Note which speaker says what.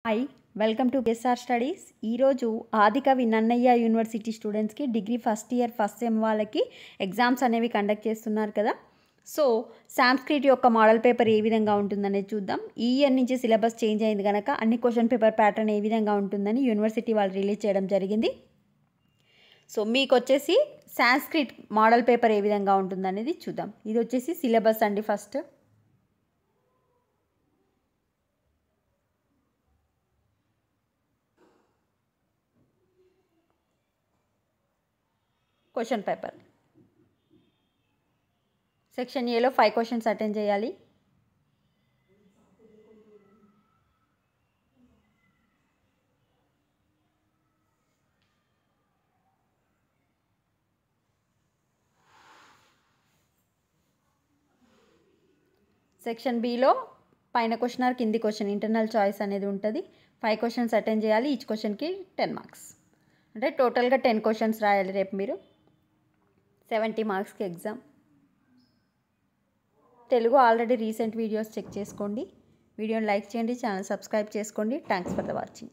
Speaker 1: Hi welcome to BSR studies. ఈరోజు ఆదికవి Nannaya university స్టూడెంట్స్కి degree first year first sem వాళ్ళకి exams అనేవి కండక్ట్ చేస్తున్నారు కదా. సో సాంస్క్రిట్ యొక్క మోడల్ పేపర్ ఏ విధంగా ఉంటుందనేది చూద్దాం. ఈ ఇయర్ నుంచి సిలబస్ చేంజ్ అయింది కనుక అన్ని క్వశ్చన్ పేపర్ ప్యాటర్న్ ఏ విధంగా ఉంటుందని యూనివర్సిటీ వాళ్ళు రిలీజ్ చేయడం జరిగింది. సో మీకు వచ్చేసి సాంస్క్రిట్ మోడల్ పేపర్ ఏ విధంగా ఉంటుందనేది చూద్దాం. ఇది వచ్చేసి సిలబస్ అండి. ఫస్ట్ క్వశ్చన్ పేపర్ సెక్షన్ ఏలో 5 క్వశ్చన్స్ అటెండ్ చేయాలి. సెక్షన్ బిలో పైన క్వశ్చన్ కింది క్వశ్చన్ ఇంటర్నల్ చాయిస్ అనేది ఉంటుంది. 5 క్వశ్చన్స్ అటెండ్ చేయాలి. ఈచ్ క్వశ్చన్కి 10 మార్క్స్, అంటే టోటల్గా 10 క్వశ్చన్స్ రాయాలి రేపు మీరు. 70 మార్క్స్కి exam. Telugu already recent videos check చేసుకోండి. వీడియోని లైక్ చేయండి, ఛానల్ సబ్స్క్రైబ్ చేసుకోండి. Thanks for the watching.